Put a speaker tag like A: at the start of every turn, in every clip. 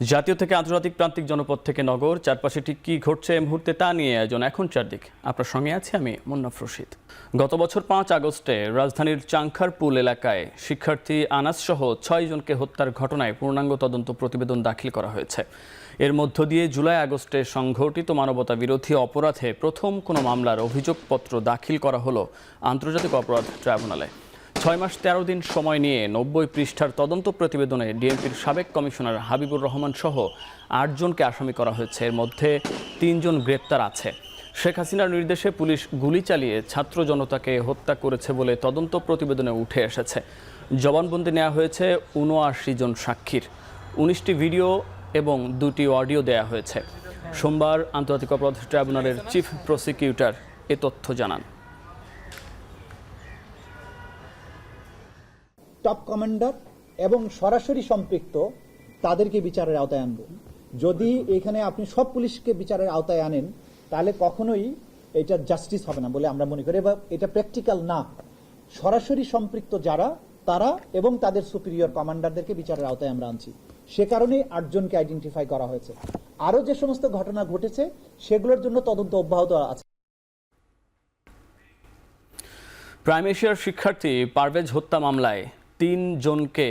A: জাতীয় থেকে আন্তর্জাতিক প্রান্তিক জনপদ থেকে নগর, চারপাশে ঠিক কী ঘটছে এই মুহূর্তে তা নিয়ে আয়োজন এখন চারদিক। আপনার সঙ্গে আছি আমি মুন্নাফ রশিদ। গত বছর 5 আগস্টে রাজধানীর চাংখারপুল এলাকায় শিক্ষার্থী আনাস সহ 6 জনকে হত্যার ঘটনায় পূর্ণাঙ্গ তদন্ত প্রতিবেদন দাখিল করা হয়েছে। এর মধ্য দিয়ে জুলাই আগস্টে সংঘটিত মানবতা বিরোধী অপরাধে প্রথম কোনো মামলার অভিযোগপত্র দাখিল করা হলো আন্তর্জাতিক অপরাধ ট্রাইব্যুনালে। 6 মাস 13 দিন সময় নিয়ে 90 পৃষ্ঠার তদন্ত প্রতিবেদনে ডিএমপির সাবেক কমিশনার হাবিবুর রহমান সহ 8 জনকে আসামি করা হয়েছে। এর মধ্যে 3 জন গ্রেপ্তার আছে। শেখ হাসিনার নির্দেশে পুলিশ গুলি চালিয়ে ছাত্র জনতাকে হত্যা করেছে বলে তদন্ত প্রতিবেদনে উঠে এসেছে। জবানবন্দি নেওয়া হয়েছে 79 জন সাক্ষীর, 19টি ভিডিও এবং 2টি অডিও দেয়া হয়েছে। সোমবার আন্তর্জাতিক অপরাধ ট্রাইব্যুনালের চিফ প্রসিকিউটর এ তথ্য জানান।
B: টপ কমান্ডার এবং সরাসরি সম্পৃক্ত তাদেরকে বিচারের আওতায় আনব। যদি এখানে আপনি সব পুলিশকে বিচারের আওতায় আনেন তাহলে কখনোই এটা জাস্টিস হবে না বলে আমরা মনে করি, বা এটা প্র্যাকটিক্যাল না। সরাসরি সম্পৃক্ত যারা তারা এবং তাদের সুপিরিয়র কমান্ডারদেরকে বিচারের আওতায় আমরা আনছি। সে কারণেই 8 জনকে আইডেন্টিফাই করা হয়েছে। আরও যে সমস্ত ঘটনা ঘটেছে সেগুলোর জন্য তদন্ত অব্যাহত আছে।
A: প্রাইম এশিয়ার শিক্ষার্থী পারভেজ হত্যা মামলায় 3 জনকে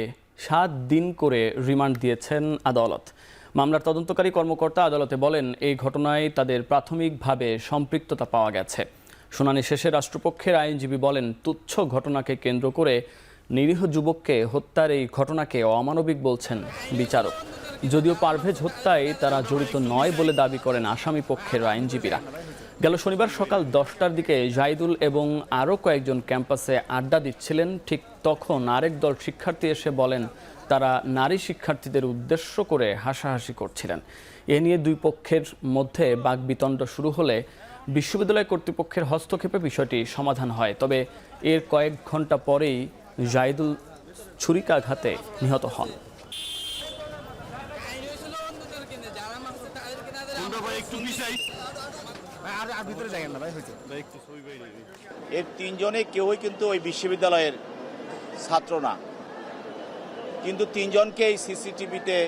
A: 7 দিন করে রিমান্ড দিয়েছেন আদালত। মামলার তদন্তকারী কর্মকর্তা আদালতে বলেন, এই ঘটনায় তাদের প্রাথমিকভাবে সম্পৃক্ততা পাওয়া গেছে। শুনানি শেষে রাষ্ট্রপক্ষের আইনজীবী বলেন, তুচ্ছ ঘটনাকে কেন্দ্র করে নিরীহ যুবককে হত্যার এই ঘটনাকে অমানবিক বলছেন বিচারক। যদিও পারভেজ হত্যায় তারা জড়িত নয় বলে দাবি করেন আসামি পক্ষের আইনজীবীরা। গেল শনিবার সকাল 10টার দিকে জাহিদুল এবং আরও কয়েকজন ক্যাম্পাসে আড্ডা দিচ্ছিলেন। ঠিক তখন আরেক দল শিক্ষার্থী এসে বলেন তারা নারী শিক্ষার্থীদের উদ্দেশ্য করে হাসাহাসি করছিলেন। এ নিয়ে দুই পক্ষের মধ্যে বাকবিতণ্ড শুরু হলে বিশ্ববিদ্যালয় কর্তৃপক্ষের হস্তক্ষেপে বিষয়টি সমাধান হয়। তবে এর কয়েক ঘন্টা পরেই জাহিদুল ছুরিকাঘাতে নিহত হন।
C: এর 3 জনে কেউই কিন্তু ওই বিশ্ববিদ্যালয়ের ছাত্র না, কিন্তু 3 জনকেই সিসিটিভিতে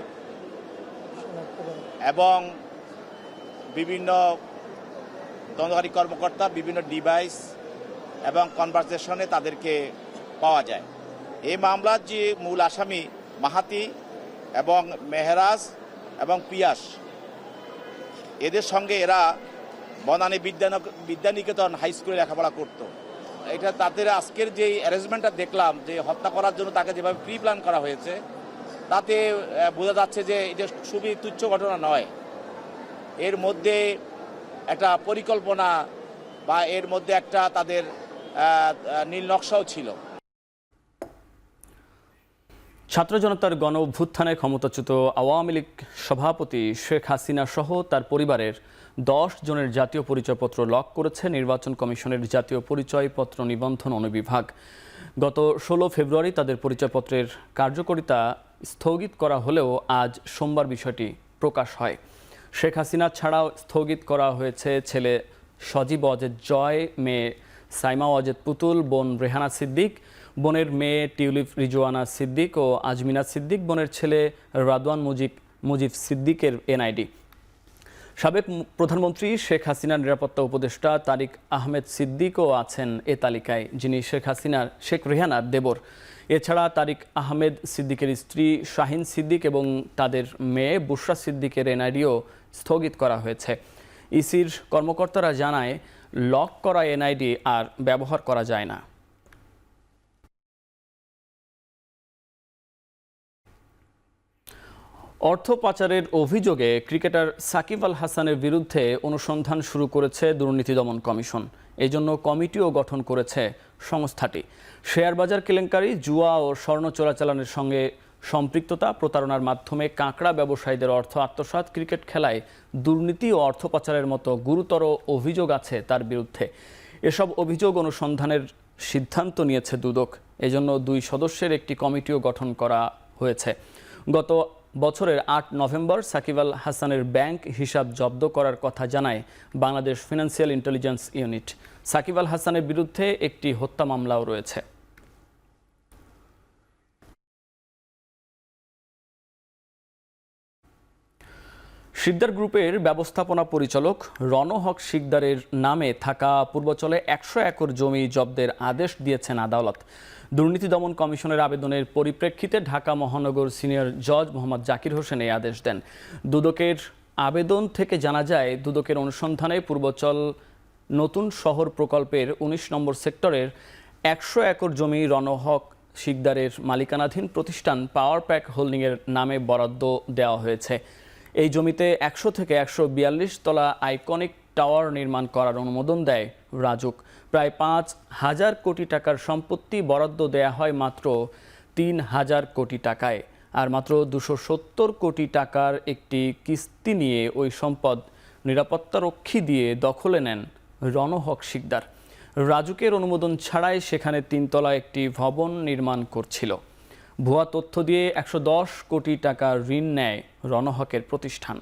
C: এবং বিভিন্ন তদন্তকারী কর্মকর্তা বিভিন্ন ডিভাইস এবং কনভারসেশনে তাদেরকে পাওয়া যায়। এই মামলার যে মূল আসামি মাহাতি এবং মেহরাজ এবং পিয়াস, এদের সঙ্গে এরা বনানী বিদ্যানিকেতন হাই স্কুলে লেখাপড়া করত। এটা তাদের আজকের যে অ্যারেঞ্জমেন্টটা দেখলাম, যে হত্যা করার জন্য তাকে যেভাবে প্রি প্ল্যান করা হয়েছে, তাতে বোঝা যাচ্ছে যে এটা খুবই তুচ্ছ ঘটনা নয়। এর মধ্যে একটা পরিকল্পনা বা এর মধ্যে একটা তাদের নীল নকশাও ছিল।
A: ছাত্র জনতার গণ অভ্যুত্থানে ক্ষমতাচ্যুত আওয়ামী লীগ সভাপতি শেখ হাসিনা সহ তার পরিবারের 10 জনের জাতীয় পরিচয়পত্র লক করেছে নির্বাচন কমিশনের জাতীয় পরিচয়পত্র নিবন্ধন অনুবিভাগ। গত 16 ফেব্রুয়ারি তাদের পরিচয়পত্রের কার্যকারিতা স্থগিত করা হলেও আজ সোমবার বিষয়টি প্রকাশ হয়। শেখ হাসিনা ছাড়াও স্থগিত করা হয়েছে ছেলে সজীব অজেদ জয়, মেয়ে সাইমা অজেদ পুতুল, বোন রেহানা সিদ্দিক, বোনের মেয়ে টিউলিপ রিজওয়ানা সিদ্দিক ও আজমিনা সিদ্দিক, বোনের ছেলে রাদওয়ান মুজিব সিদ্দিকের এনআইডি। সাবেক প্রধানমন্ত্রী শেখ হাসিনার নিরাপত্তা উপদেষ্টা তারিক আহমেদ সিদ্দিকও আছেন এ তালিকায়, যিনি শেখ রেহানার দেবর। এছাড়া তারিক আহমেদ সিদ্দিকের স্ত্রী শাহিন সিদ্দিক এবং তাদের মেয়ে বুশরা সিদ্দিকের এনআইডিও স্থগিত করা হয়েছে। ইসির কর্মকর্তারা জানায়, লক করা এনআইডি আর ব্যবহার করা যায় না। অর্থ পাচারের অভিযোগে ক্রিকেটার সাকিব আল হাসানের বিরুদ্ধে অনুসন্ধান শুরু করেছে দুর্নীতি দমন কমিশন। এই জন্য কমিটিও গঠন করেছে সংস্থাটি। শেয়ার বাজার কেলেঙ্কারি, জুয়া ও স্বর্ণ চোরাচালানের সঙ্গে সম্পৃক্ততা, প্রতারণার মাধ্যমে কাঁকড়া ব্যবসায়ীদের অর্থ আত্মসাৎ, ক্রিকেট খেলায় দুর্নীতি ও অর্থ পাচারের মতো গুরুতর অভিযোগ আছে তার বিরুদ্ধে। এসব অভিযোগ অনুসন্ধানের সিদ্ধান্ত নিয়েছে দুদক। এজন্য 2 সদস্যের একটি কমিটিও গঠন করা হয়েছে। গত বছরের 8 নভেম্বর সাকিব আল হাসানের ব্যাংক হিসাব জব্দ করার কথা জানায় Bangladesh financial intelligence unit. Shakib Al হাসানের বিরুদ্ধে একটি হত্যা মামলাও রয়েছে। শিকদার গ্রুপের ব্যবস্থাপনা পরিচালক রণহক শিকদারের নামে থাকা পূর্বচলে ১০০ একর জমি জব্দের আদেশ দিয়েছেন আদালত। দুর্নীতি দমন কমিশনের আবেদনের পরিপ্রেক্ষিতে ঢাকা মহানগর সিনিয়র জজ মোহাম্মদ জাকির হোসেন এই আদেশ দেন। দুদকের আবেদন থেকে জানা যায়, দুদকের অনুসন্ধানে পূর্বচল নতুন শহর প্রকল্পের ১৯ নম্বর সেক্টরের ১০০ একর জমি রণহক শিকদারের মালিকানাধীন প্রতিষ্ঠান পাওয়ার প্যাক হোল্ডিংয়ের নামে বরাদ্দ দেওয়া হয়েছে। এই জমিতে ১০০ থেকে ১৪২ তলা আইকনিক টাওয়ার নির্মাণ করার অনুমোদন দেয় রাজুক। প্রায় ৫,০০০ কোটি টাকার সম্পত্তি বরাদ্দ দেয়া হয় মাত্র ৩,০০০ কোটি টাকায়। আর মাত্র ২৭০ কোটি টাকার একটি কিস্তি নিয়ে ওই সম্পদ নিরাপত্তারক্ষী দিয়ে দখলে নেন রণহক শিকদার। রাজুকের অনুমোদন ছাড়াই সেখানে ৩ তলা একটি ভবন নির্মাণ করছিল। ভুয়া তথ্য দিয়ে ১১০ কোটি টাকা ঋণ নেয় রণহকের প্রতিষ্ঠান।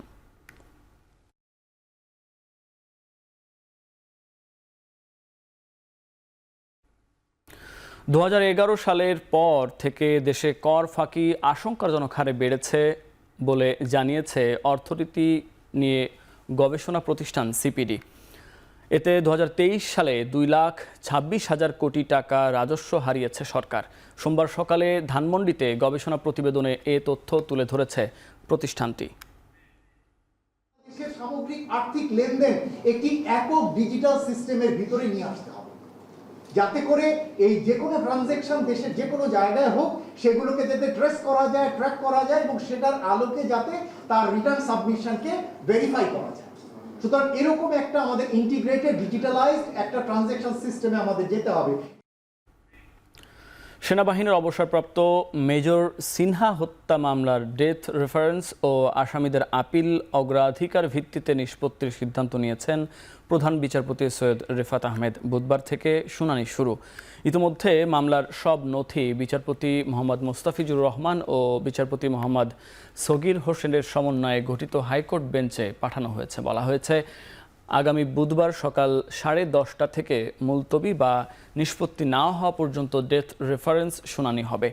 A: দু সালের পর থেকে দেশে কর ফাঁকি আশঙ্কাজনক হারে বেড়েছে বলে জানিয়েছে অর্থনীতি নিয়ে গবেষণা প্রতিষ্ঠান সিপিডি। এতে ২০২৩ সালে ২,২৬,০০০ কোটি টাকা রাজস্ব হারিয়েছে সরকার। সোমবার সকালে ধানমন্ডিতে গবেষণা প্রতিবেদনে এ তথ্য তুলে ধরেছে প্রতিষ্ঠানটি।
D: দেশের সামগ্রিক আর্থিক লেনদেন একটি একক ডিজিটাল সিস্টেমের ভিতরে নিয়ে আসতে হবে, যাতে করে এই যে কোনো ট্রানজ্যাকশন দেশের যে কোনো জায়গায় হোক সেগুলোকে যাতে ট্রেস করা যায়, ট্র্যাক করা যায় এবং সেটার আলোকে যাতে তার রিটার্ন সাবমিশনকে ভেরিফাই করা যায়। সুতরাং এরকম একটা আমাদের ইন্টিগ্রেটেড ডিজিটালাইজড একটা ট্রানজ্যাকশন সিস্টেমে আমাদের যেতে হবে।
A: সেনাবাহিনীর অবসরপ্রাপ্ত মেজর সিনহা হত্যা মামলার ডেথ রেফারেন্স ও আসামিদের আপিল অগ্রাধিকার ভিত্তিতে নিষ্পত্তির সিদ্ধান্ত নিয়েছেন প্রধান বিচারপতি সৈয়দ রেফাত আহমেদ। বুধবার থেকে শুনানি শুরু। ইতিমধ্যে মামলার সব নথি বিচারপতি মোহাম্মদ মোস্তাফিজুর রহমান ও বিচারপতি মোহাম্মদ সগির হোসেনের সমন্বয়ে গঠিত হাইকোর্ট বেঞ্চে পাঠানো হয়েছে। বলা হয়েছে, আগামী বুধবার সকাল 10:30 থেকে মুলতবি বা নিষ্পত্তি না হওয়া পর্যন্ত ডেথ রেফারেন্স শুনানি হবে।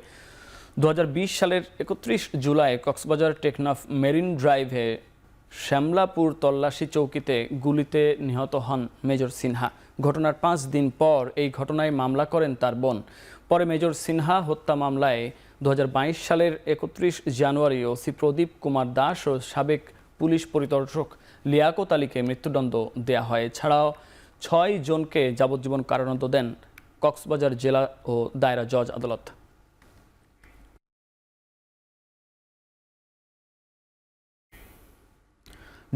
A: 2020 সালের 31 জুলাই কক্সবাজার টেকনাফ মেরিন ড্রাইভে শ্যামলাপুর তল্লাশি চৌকিতে গুলিতে নিহত হন মেজর সিনহা। ঘটনার 5 দিন পর এই ঘটনায় মামলা করেন তার বোন। পরে মেজর সিনহা হত্যা মামলায় 2022 সালের 31 জানুয়ারি ওসি প্রদীপ কুমার দাস ও সাবেক পুলিশ পরিদর্শক লিয়াকত আলীকে মৃত্যুদণ্ড দেয়া হয়। এছাড়াও 6 জনকে যাবজ্জীবন কারাদণ্ড দেন কক্সবাজার জেলা ও দায়রা জজ আদালত।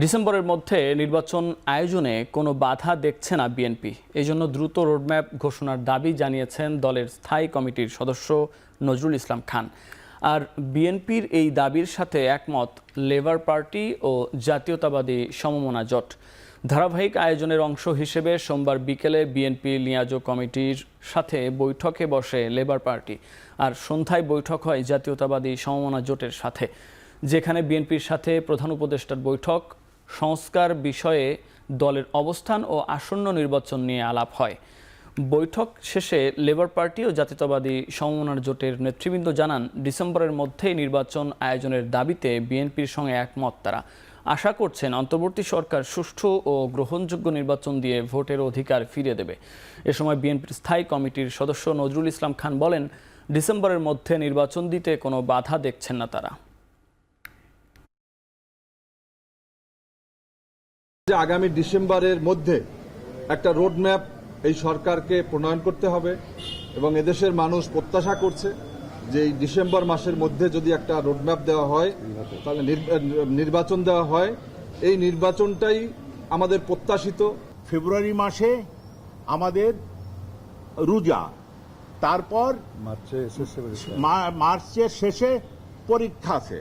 A: ডিসেম্বরের মধ্যে নির্বাচন আয়োজনে কোনো বাধা দেখছে না বিএনপি। এজন্য দ্রুত রোডম্যাপ ঘোষণার দাবি জানিয়েছেন দলের স্থায়ী কমিটির সদস্য নজরুল ইসলাম খান। আর বিএনপির এই দাবির সাথে একমত লেবার পার্টি ও জাতীয়তাবাদী সমমনা জোট। ধারাবাহিক আয়োজনের অংশ হিসেবে সোমবার বিকেলে বিএনপি লিয়াজো কমিটির সাথে বৈঠকে বসে লেবার পার্টি, আর সন্ধ্যায় বৈঠক হয় জাতীয়তাবাদী সমমনা জোটের সাথে, যেখানে বিএনপির সাথে প্রধান উপদেষ্টার বৈঠক, সংস্কার বিষয়ে দলের অবস্থান ও আসন্ন নির্বাচন নিয়ে আলাপ হয়। বৈঠক শেষে লেবার পার্টি ও জাতীয়তাবাদী সমমনা জোটের নেতৃবৃন্দ জানান, ডিসেম্বরের মধ্যেই নির্বাচন আয়োজনের দাবিতে বিএনপির সঙ্গে একমত তারা। আশা করছেন অন্তর্বর্তী সরকার সুষ্ঠু ও গ্রহণযোগ্য নির্বাচন দিয়ে ভোটের অধিকার ফিরিয়ে দেবে। এ সময় বিএনপির স্থায়ী কমিটির সদস্য নজরুল ইসলাম খান বলেন, ডিসেম্বরের মধ্যে নির্বাচন দিতে কোনো বাধা দেখছেন না তারা।
E: আগামী ডিসেম্বরের মধ্যে একটা রোডম্যাপ এই সরকারকে প্রণয়ন করতে হবে এবং এদেশের মানুষ প্রত্যাশা করছে যে এই ডিসেম্বর মাসের মধ্যে যদি একটা রোডম্যাপ দেওয়া হয়, তাহলে নির্বাচন দেওয়া হয়। এই নির্বাচনটাই আমাদের প্রত্যাশিত।
F: ফেব্রুয়ারি মাসে আমাদের রোজা, তারপর মার্চের শেষে পরীক্ষা আছে।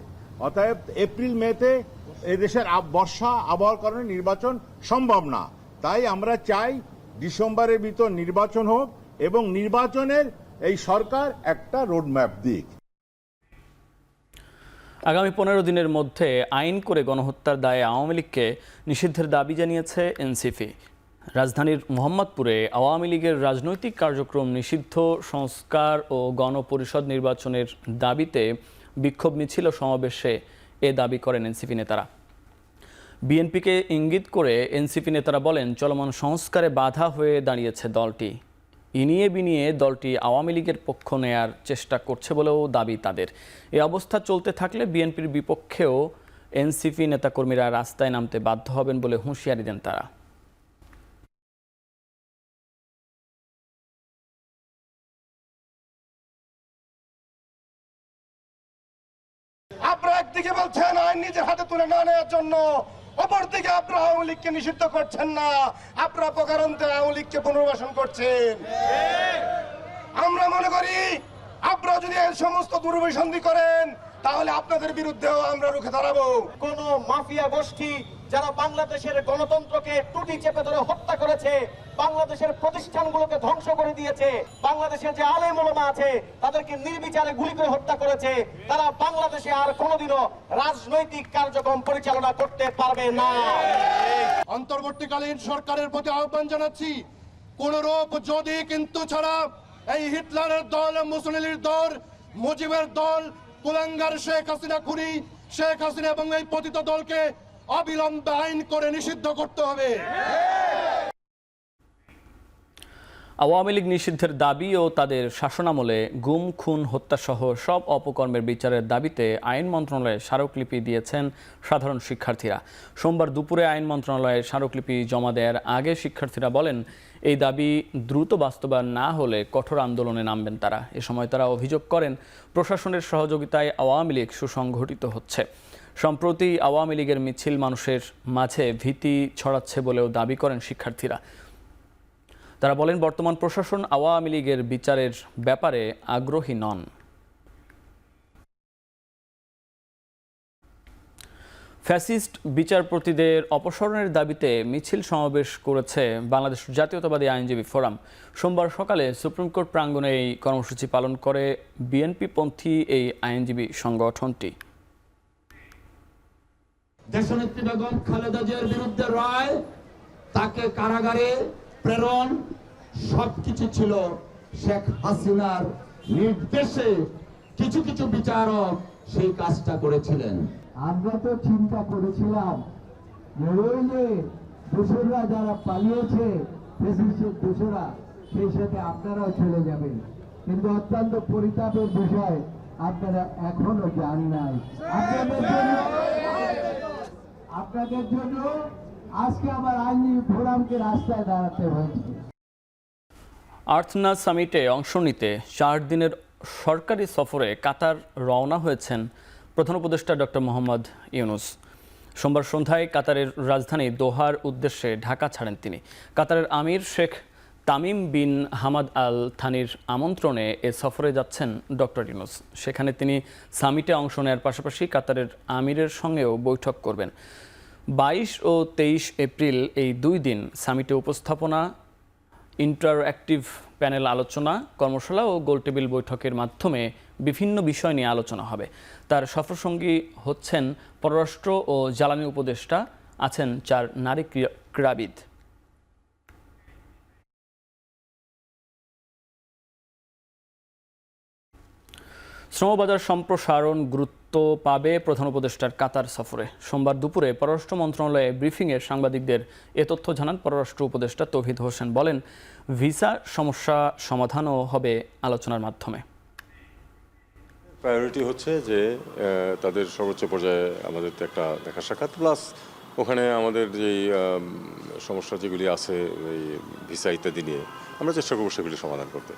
F: অতএব এপ্রিল মেতে এদেশের বর্ষা আবহাওয়ার কারণে নির্বাচন সম্ভব না। তাই আমরা চাই ডিসেম্বরের ভিতর নির্বাচন হোক এবং নির্বাচনের এই সরকার একটা রোডম্যাপ দিক।
A: আগামী 15 দিনের মধ্যে আইন করে গণহত্যার দায়ে আওয়ামী লীগকে নিষিদ্ধের দাবি জানিয়েছে এনসিপি। রাজধানীর মোহাম্মদপুরে আওয়ামী লীগের রাজনৈতিক কার্যক্রম নিষিদ্ধ, সংস্কার ও গণপরিষদ নির্বাচনের দাবিতে বিক্ষোভ মিছিল ও সমাবেশে এ দাবি করেন এনসিপি নেতারা। বিএনপিকে ইঙ্গিত করে এনসিপি নেতারা বলেন, চলমান সংস্কারে বাধা হয়ে দাঁড়িয়েছে দলটি। ইনিয়ে বিনিয়ে দলটি আওয়ামী লীগের পক্ষ নেয়ার চেষ্টা করছে বলেও দাবি তাদের। এই অবস্থা চলতে থাকলে বিএনপির বিপক্ষেও এনসিপি নেতাকর্মীরা রাস্তায় নামতে বাধ্য হবেন বলে হুঁশিয়ারি দেন তারা।
G: আপনারা একদিকে বলছেন আইন নিজের হাতে তুলে না নেওয়ার জন্য, অপরদিকে আপনারা আওয়ামী লীগকে নিষিদ্ধ করছেন না, আপনারা প্রকারান্তে আওয়ামী লীগকে পুনর্বাসন করছেন। আমরা মনে করি আপনারা যদি এই সমস্ত দুর্বিসন্ধি করেন তাহলে আপনাদের বিরুদ্ধেও আমরা রুখে দাঁড়াবো। কোন মাফিয়া গোষ্ঠী যারা বাংলাদেশের গণতন্ত্রকে টুটি চেপে ধরে হত্যা করেছে, বাংলাদেশের প্রতিষ্ঠানগুলোকে ধ্বংস করে দিয়েছে, বাংলাদেশের যে আলেম ওলামা আছে তাদেরকে নির্বিচারে গুলি করে হত্যা করেছে, তারা বাংলাদেশে আর কোনোদিনও রাজনৈতিক কার্যক্রম পরিচালনা করতে পারবে না। অন্তর্বর্তীকালীন সরকারের প্রতি আহ্বান জানাচ্ছি, কোন রূপ যদি কিন্তু ছাড়া এই হিটলারের দল, মুসলিনের দল, মুজিবের দল, কুলাঙ্গার শেখ হাসিনা খুনি শেখ হাসিনা এবং এই পতিত দলকে অবিলম্বে আইন করে নিষিদ্ধ করতে হবে।
A: আওয়ামী লীগ নিষিদ্ধের দাবি ও তাদের শাসনামলে গুম, খুন, হত্যাসহ সব অপকর্মের বিচারের দাবিতে আইন মন্ত্রণালয়ে স্মারকলিপি দিয়েছেন সাধারণ শিক্ষার্থীরা। সোমবার দুপুরে আইন মন্ত্রণালয়ে স্মারকলিপি জমা দেওয়ার আগে শিক্ষার্থীরা বলেন, এই দাবি দ্রুত বাস্তবায়ন না হলে কঠোর আন্দোলনে নামবেন তারা। এ সময় তারা অভিযোগ করেন, প্রশাসনের সহযোগিতায় আওয়ামী লীগ সুসংগঠিত হচ্ছে। সম্প্রতি আওয়ামী লীগের মিছিল মানুষের মাঝে ভীতি ছড়াচ্ছে বলেও দাবি করেন শিক্ষার্থীরা। তারা বলেন, বর্তমান প্রশাসন আওয়ামী লীগের বিচারের ব্যাপারে আগ্রহী নন। ফ্যাসিস্ট বিচারপতিদের অপসারণের দাবিতে মিছিল সমাবেশ করেছে বাংলাদেশ জাতীয়তাবাদী আইনজীবী ফোরাম। সোমবার সকালে সুপ্রিম কোর্ট প্রাঙ্গণে এই কর্মসূচি পালন করে বিএনপিপন্থী এই আইনজীবী সংগঠনটি।
H: দেশনেত্রী বেগম খালেদা জিয়ার বিরুদ্ধে রায়, তাকে কারাগারে প্রেরণ, সবকিছু ছিল শেখ হাসিনার নির্দেশে। কিছু কিছু বিচারক সেই কাজটা করেছিলেন।
I: আমরা তো চিন্তা করেছিলাম ওই যে দোসররা যারা পালিয়েছে, দোসরা, সেই সাথে আপনারাও চলে যাবেন, কিন্তু অত্যন্ত পরিতাপের বিষয় আপনারা এখনো যান নাই। আপনাদের জন্য আজকে আমার আইনজীবী ফোরামকে রাস্তায় দাঁড়াতে হয়েছে।
A: আর্থনা সামিটে অংশ নিতে 4 দিনের সরকারি সফরে কাতার রওনা হয়েছেন প্রধান উপদেষ্টা ডক্টর মোহাম্মদ ইউনুস। সোমবার সন্ধ্যায় কাতারের রাজধানী দোহার উদ্দেশ্যে ঢাকা ছাড়েন তিনি। কাতারের আমির Sheikh Tamim bin Hamad Al থানির আমন্ত্রণে এ সফরে যাচ্ছেন ডক্টর ইউনুস। সেখানে তিনি সামিটে অংশ নেওয়ার পাশাপাশি কাতারের আমিরের সঙ্গেও বৈঠক করবেন। 22 ও 23 এপ্রিল এই 2 দিন সামিটে উপস্থাপনা, ইন্টারঅ্যাক্টিভ প্যানেল আলোচনা, কর্মশালা ও গোলটেবিল বৈঠকের মাধ্যমে বিভিন্ন বিষয় নিয়ে আলোচনা হবে। তার সফরসঙ্গী হচ্ছেন পররাষ্ট্র ও জ্বালানি উপদেষ্টা, আছেন 4 নারী ক্রীড়াবিদ। শ্রমবাজার সম্প্রসারণ গুরুত্ব পাবে প্রধান উপদেষ্টার কাতার সফরে। সোমবার দুপুরে পররাষ্ট্র মন্ত্রণালয়ে ব্রিফিংয়ে সাংবাদিকদের এ তথ্য জানান পররাষ্ট্র উপদেষ্টা তৌহিদ হোসেন। বলেন, ভিসা সমস্যা সমাধানও হবে আলোচনার মাধ্যমে।
J: প্রায়োরিটি হচ্ছে যে তাদের সর্বোচ্চ পর্যায়ে আমাদের তো একটা দেখা সাক্ষাৎ, প্লাস ওখানে আমাদের যেই সমস্যা যেগুলি আছে এই ভিসা ইত্যাদি নিয়ে আমরা চেষ্টা করব সেগুলি সমাধান করতে।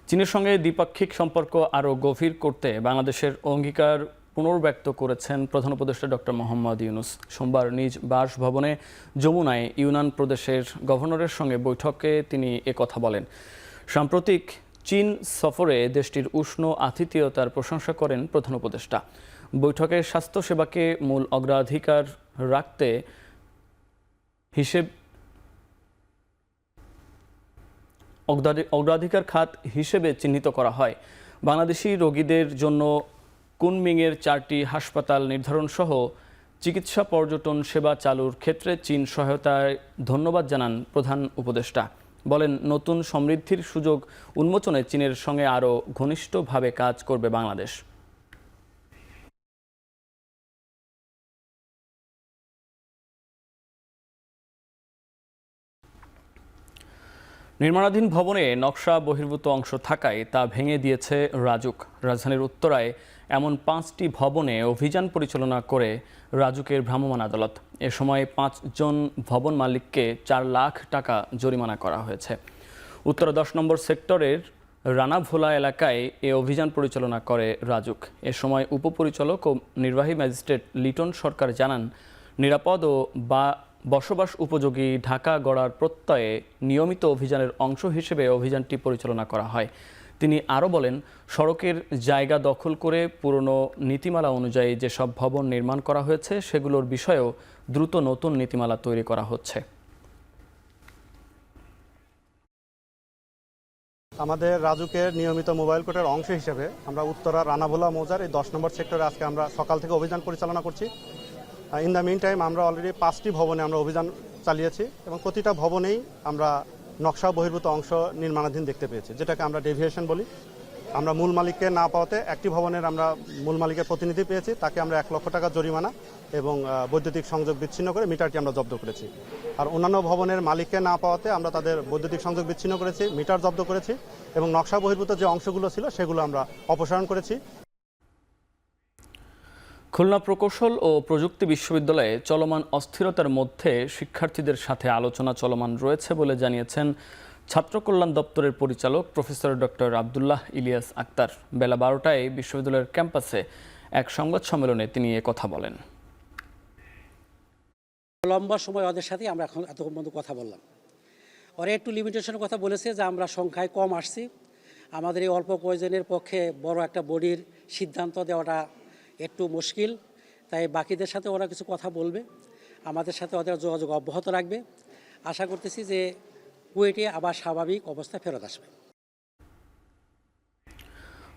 A: চীনের সঙ্গে দ্বিপাক্ষিক সম্পর্ক আরও গভীর করতে বাংলাদেশের অঙ্গীকার পুনর্ব্যক্ত করেছেন প্রধান উপদেষ্টা ডক্টর মোহাম্মদ ইউনুস। সোমবার নিজ বাসভবনে যমুনায় ইউনান প্রদেশের গভর্নরের সঙ্গে বৈঠকে তিনি একথা বলেন। সাম্প্রতিক চীন সফরে দেশটির উষ্ণ আতিথেয়তার প্রশংসা করেন প্রধান উপদেষ্টা। বৈঠকে স্বাস্থ্যসেবাকে মূল অগ্রাধিকার রাখতে অগ্রাধিকার খাত হিসেবে চিহ্নিত করা হয়। বাংলাদেশি রোগীদের জন্য কুনমিংয়ের 4টি হাসপাতাল নির্ধারণ সহ চিকিৎসা পর্যটন সেবা চালুর ক্ষেত্রে চীন সহায়তায় ধন্যবাদ জানান প্রধান উপদেষ্টা। বলেন, নতুন সমৃদ্ধির সুযোগ উন্মোচনে চীনের সঙ্গে আরও ঘনিষ্ঠভাবে কাজ করবে বাংলাদেশ। নির্মাণাধীন ভবনে নকশা বহির্ভূত অংশ থাকায় তা ভেঙে দিয়েছে রাজুক। রাজধানীর উত্তরায় এমন 5টি ভবনে অভিযান পরিচালনা করে রাজুকের ভ্রাম্যমাণ আদালত। এ সময় 5 জন ভবন মালিককে 4 লাখ টাকা জরিমানা করা হয়েছে। উত্তরা 10 নম্বর সেক্টরের রানাভোলা এলাকায় এ অভিযান পরিচালনা করে রাজুক। এ সময় উপপরিচালক ও নির্বাহী ম্যাজিস্ট্রেট লিটন সরকার জানান, নিরাপদ ও বসবাস উপযোগী ঢাকা গড়ার প্রত্যয়ে নিয়মিত অভিযানের অংশ হিসেবে অভিযানটি পরিচালনা করা হয়। তিনি আরও বলেন, সড়কের জায়গা দখল করে পুরনো নীতিমালা অনুযায়ী যেসব ভবন নির্মাণ করা হয়েছে সেগুলোর বিষয়েও দ্রুত নতুন নীতিমালা তৈরি করা হচ্ছে।
K: আমাদের রাজুকের নিয়মিত মোবাইল কোর্টের অংশ হিসেবে আমরা উত্তরা রানাভোলা মৌজার এই 10 নম্বর সেক্টরে আজকে আমরা সকাল থেকে অভিযান পরিচালনা করছি। ইন দ্য মিন টাইম আমরা অলরেডি 5টি ভবনে আমরা অভিযান চালিয়েছি এবং প্রতিটা ভবনেই আমরা নকশা বহির্ভূত অংশ নির্মাণাধীন দেখতে পেয়েছি, যেটাকে আমরা ডেভিয়েশন বলি। আমরা মূল মালিককে না পাওয়াতে একটি ভবনের আমরা মূল মালিকের প্রতিনিধি পেয়েছি, তাকে আমরা 1 লক্ষ টাকা জরিমানা এবং বৈদ্যুতিক সংযোগ বিচ্ছিন্ন করে মিটারটি আমরা জব্দ করেছি। আর অন্যান্য ভবনের মালিককে না পাওয়াতে আমরা তাদের বৈদ্যুতিক সংযোগ বিচ্ছিন্ন করেছি, মিটার জব্দ করেছি এবং নকশা বহির্ভূত যে অংশগুলো ছিল সেগুলো আমরা অপসারণ করেছি।
A: খুলনা প্রকৌশল ও প্রযুক্তি বিশ্ববিদ্যালয়ে চলমান অস্থিরতার মধ্যে শিক্ষার্থীদের সাথে আলোচনা চলমান রয়েছে বলে জানিয়েছেন ছাত্র কল্যাণ দপ্তরের পরিচালক প্রফেসর ডক্টর আব্দুল্লাহ ইলিয়াস আক্তার। বেলা 12টায় বিশ্ববিদ্যালয়ের ক্যাম্পাসে এক সংবাদ সম্মেলনে তিনি কথা বলেন।
L: লম্বা সময় ওদের সাথে আমরা এখন এতক্ষণ পর্যন্ত কথা বললাম। ওরা একটু লিমিটেশনের কথা বলেছে যে আমরা সংখ্যায় কম আসছি, আমাদের এই অল্প কয়েকজনের পক্ষে বড় একটা বডির সিদ্ধান্ত দেওয়াটা একটু মুশকিল, তাই বাকিদের সাথে ওরা কিছু কথা বলবে, আমাদের সাথে ওদের যোগাযোগ অব্যাহত রাখবে। আশা করতেছি যে কুয়েটে আবার স্বাভাবিক অবস্থায় ফেরত আসবে।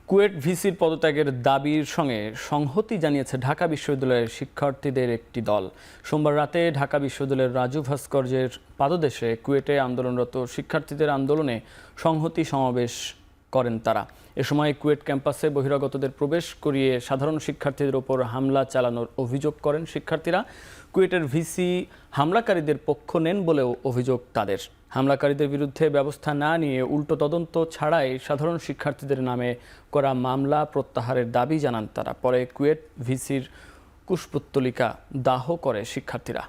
A: কুয়েট ভিসির পদত্যাগের দাবির সঙ্গে সংহতি জানিয়েছে ঢাকা বিশ্ববিদ্যালয়ের শিক্ষার্থীদের একটি দল। সোমবার রাতে ঢাকা বিশ্ববিদ্যালয়ের রাজু ভাস্কর্যের পাদদেশে কুয়েটে আন্দোলনরত শিক্ষার্থীদের আন্দোলনে সংহতি সমাবেশ করেন তারা। এ সময় কুয়েট ক্যাম্পাসে বহিরাগতদের প্রবেশ করিয়ে সাধারণ শিক্ষার্থীদের ওপর হামলা চালানোর অভিযোগ করেন শিক্ষার্থীরা। কুয়েটের ভিসি হামলাকারীদের পক্ষ নেন বলেও অভিযোগ তাদের। হামলাকারীদের বিরুদ্ধে ব্যবস্থা না নিয়ে উল্টো তদন্ত ছাড়াই সাধারণ শিক্ষার্থীদের নামে করা মামলা প্রত্যাহারের দাবি জানান তারা। পরে কুয়েট ভিসির কুশপুত্তলিকা দাহ করে শিক্ষার্থীরা।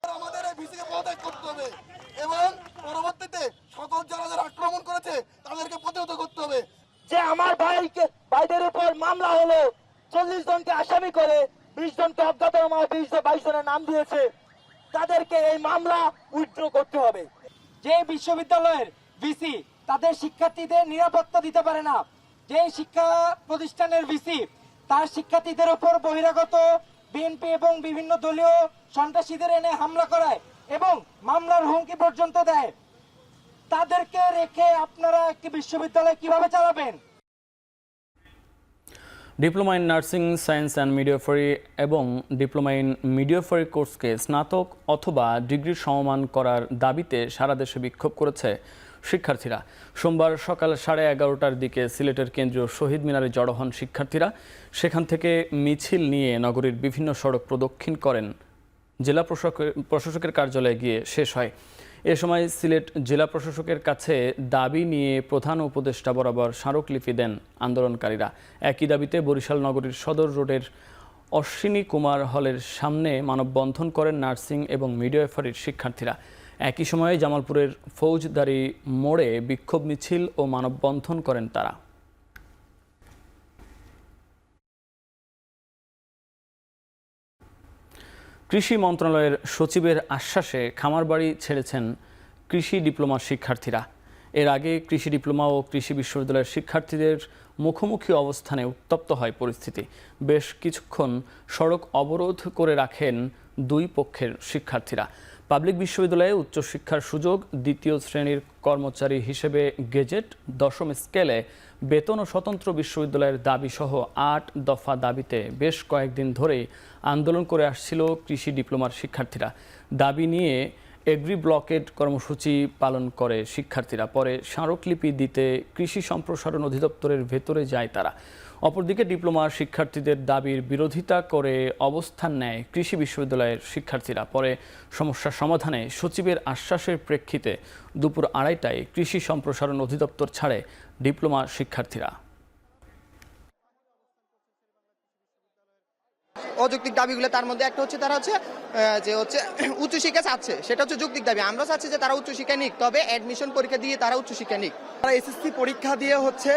G: আমাদের এই ভিসিকে পদত্যাগ করতে হবে এবং পরবর্তীতে সকল যারা যারা আক্রমণ করেছে তাদেরকে প্রতিহত করতে হবে।
M: যে আমার ভাইদের উপর মামলা হলো, 40 জনকে আসামি করে 20 জনকে অজ্ঞাতনামা 22 জনের নাম দিয়েছে, তাদেরকে এই মামলা উইথড্র করতে হবে। যে বিশ্ববিদ্যালয়ের ভিসি তাদের শিক্ষার্থীদের নিরাপত্তা দিতে পারে না, যে শিক্ষা প্রতিষ্ঠানের ভিসি তার শিক্ষার্থীদের উপর বহিরাগত বিএনপি এবং বিভিন্ন দলীয় সন্ত্রাসীদের এনে হামলা করায় এবং মামলার হুমকি পর্যন্ত দেয়, তাদেরকে রেখে আপনারা একটি বিশ্ববিদ্যালয় কিভাবে চালাবেন?
A: Diploma in nursing science and midwifery এবং ডিপ্লোমা ইন মিডিওফারি কোর্সকে স্নাতক অথবা ডিগ্রির সমমান করার দাবিতে সারা দেশে বিক্ষোভ করেছে শিক্ষার্থীরা। সোমবার সকাল 11:30টার দিকে সিলেটের কেন্দ্রীয় শহীদ মিনারে জড়ো হন শিক্ষার্থীরা। সেখান থেকে মিছিল নিয়ে নগরীর বিভিন্ন সড়ক প্রদক্ষিণ করেন, জেলা প্রশাসকের কার্যালয়ে গিয়ে শেষ হয়। এ সময় সিলেট জেলা প্রশাসকের কাছে দাবি নিয়ে প্রধান উপদেষ্টা বরাবর স্মারকলিপি দেন আন্দোলনকারীরা। একই দাবিতে বরিশাল নগরীর সদর রোডের অশ্বিনী কুমার হলের সামনে মানববন্ধন করেন নার্সিং এবং মিডওয়াইফারির শিক্ষার্থীরা। একই সময়ে জামালপুরের ফৌজদারি মোড়ে বিক্ষোভ মিছিল ও মানববন্ধন করেন তারা। কৃষি মন্ত্রণালয়ের সচিবের আশ্বাসে খামারবাড়ি ছেড়েছেন কৃষি ডিপ্লোমা শিক্ষার্থীরা। এর আগে কৃষি ডিপ্লোমা ও কৃষি বিশ্ববিদ্যালয়ের শিক্ষার্থীদের মুখোমুখি অবস্থানে উত্তপ্ত হয় পরিস্থিতি। বেশ কিছুক্ষণ সড়ক অবরোধ করে রাখেন দুই পক্ষের শিক্ষার্থীরা। পাবলিক বিশ্ববিদ্যালয়ে উচ্চশিক্ষার সুযোগ, দ্বিতীয় শ্রেণীর কর্মচারী হিসেবে গেজেট, 10ম স্কেলে বেতন ও স্বতন্ত্র বিশ্ববিদ্যালয়ের দাবিসহ 8 দফা দাবিতে বেশ কয়েকদিন ধরেই আন্দোলন করে আসছিল কৃষি ডিপ্লোমার শিক্ষার্থীরা। দাবি নিয়ে এগ্রি ব্লকেট কর্মসূচি পালন করে শিক্ষার্থীরা। পরে স্মারকলিপি দিতে কৃষি সম্প্রসারণ অধিদপ্তরের ভেতরে যায় তারা। অপরদিকে ডিপ্লোমার শিক্ষার্থীদের দাবির বিরোধিতা করে অবস্থান নেয় কৃষি বিশ্ববিদ্যালয়ের শিক্ষার্থীরা। পরে সমস্যা সমাধানে সচিবের আশ্বাসের প্রেক্ষিতে দুপুর 2:30টায় কৃষি সম্প্রসারণ অধিদপ্তর ছাড়ে ডিপ্লোমা শিক্ষার্থীরা।
N: অযৌক্তিক দাবিগুলো তার মধ্যে একটা হচ্ছে তারা হচ্ছে যে হচ্ছে উচ্চশিক্ষা চাচ্ছে, সেটা হচ্ছে যৌক্তিক দাবি। আমরা চাচ্ছি যে তারা উচ্চশিক্ষা নিক, তবে অ্যাডমিশন পরীক্ষা দিয়ে তারা উচ্চশিক্ষা নিক। তারা এসএসসি পরীক্ষা দিয়ে হচ্ছে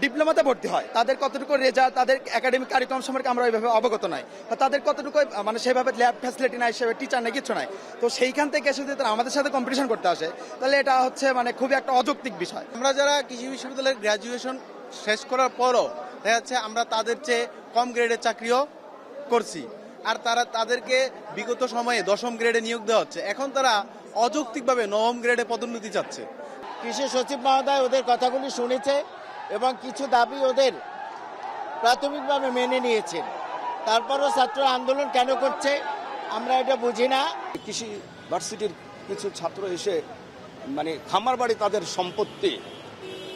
N: ডিপ্লোমাতে ভর্তি হয়, তাদের কতটুকু রেজাল্ট, তাদের একাডেমিক কারিকুলাম সম্পর্কে আমরা ওইভাবে অবগত নাই, তাদের কতটুকু মানে সেভাবে ল্যাব ফ্যাসিলিটি নাই, সেভাবে টিচার নেই, কিছু নাই। তো সেইখান থেকে এসে যদি তারা আমাদের সাথে কম্পিটিশন করতে আসে, তাহলে এটা হচ্ছে মানে খুবই একটা অযৌক্তিক বিষয়।
O: আমরা যারা কৃষি বিশ্ববিদ্যালয়ের গ্র্যাজুয়েশন শেষ করার পরও দেখা যাচ্ছে আমরা তাদের চেয়ে কম গ্রেডের চাকরিও করছি, আর তাদেরকে বিগত সময়ে 10ম গ্রেডে নিয়োগ দেওয়া হচ্ছে। এখন তারা অযৌক্তিকভাবে 9ম গ্রেডে পদোন্নতি চাচ্ছে।
C: কৃষি সচিব মহোদয় ওদের কথাগুলি শুনেছে এবং কিছু দাবি ওদের প্রাথমিকভাবে মেনে নিয়েছেন। তারপরও ছাত্র আন্দোলন কেন করছে আমরা এটা বুঝি না।
P: কৃষি ভার্সিটির কিছু ছাত্র এসে মানে খামার বাড়ি তাদের সম্পত্তি,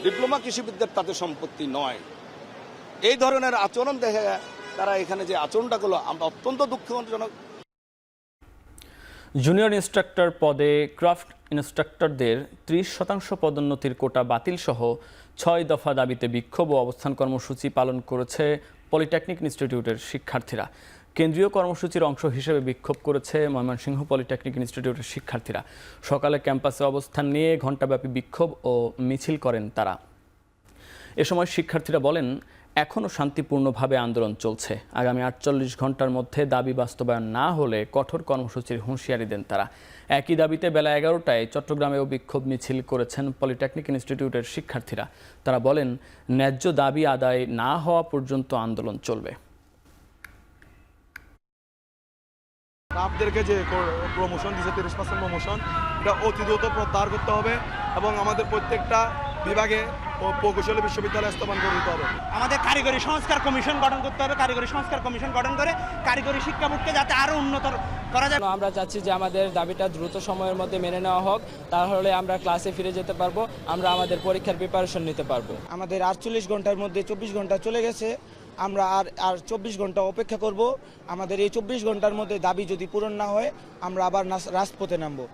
P: ডিপ্লোমা কৃষিবিদ্যার তাদের সম্পত্তি নয়, এই ধরনের আচরণ দেখে তারা এখানে যে আচরণটা করলো আমরা অত্যন্ত দুঃখজনক।
A: জুনিয়র ইন্সট্রাক্টর পদে ক্রাফট ইন্সট্রাক্টরদের 30% পদোন্নতির কোটা বাতিল সহ 6 দফা দাবিতে বিক্ষোভ ও অবস্থান কর্মসূচি পালন করেছে পলিটেকনিক ইনস্টিটিউটের শিক্ষার্থীরা। কেন্দ্রীয় কর্মসূচির অংশ হিসেবে বিক্ষোভ করেছে ময়মনসিংহ পলিটেকনিক ইনস্টিটিউটের শিক্ষার্থীরা। সকালে ক্যাম্পাসে অবস্থান নিয়ে ঘণ্টাব্যাপী বিক্ষোভ ও মিছিল করেন তারা। এ সময় শিক্ষার্থীরা বলেন, এখনও শান্তিপূর্ণভাবে আন্দোলন চলছে। আগামী 48 ঘন্টার মধ্যে দাবি বাস্তবায়ন না হলে কঠোর কর্মসূচির হুঁশিয়ারি দেন তারা। একই দাবিতে বেলা 11টায় চট্টগ্রামেও বিক্ষোভ মিছিল করেছেন পলিটেকনিক ইনস্টিটিউটের শিক্ষার্থীরা। তারা বলেন, ন্যায্য দাবি আদায় না হওয়া পর্যন্ত আন্দোলন চলবে।
Q: আপনাদেরকে যে প্রমোশন দিয়েছে 30% প্রমোশন, এটা অতি দ্রুত প্রত্যাহার করতে হবে এবং আমাদের প্রত্যেকটা বিভাগে ও প্রকৌশলী বিশ্ববিদ্যালয় স্থাপন করে দিতে হবে।
R: আমাদের কারিগরি সংস্কার কমিশন গঠন করতে হবে। কারিগরি সংস্কার কমিশন গঠন করে কারিগরি শিক্ষা বোর্ডকে যাতে আরো উন্নত করা যায়।
S: আমরা চাচ্ছি যে আমাদের দাবিটা দ্রুত সময়ের মধ্যে মেনে নেওয়া হোক, তাহলে আমরা ক্লাসে ফিরে যেতে পারবো, আমরা আমাদের পরীক্ষার প্রিপারেশন নিতে পারবো।
T: আমাদের 48 ঘন্টার মধ্যে 24 ঘন্টা চলে গেছে, আমরা আর 24 ঘন্টা অপেক্ষা করব। আমাদের এই 24 ঘন্টার মধ্যে দাবি যদি পূরণ না হয় আমরা আবার রাজপথে নামবো।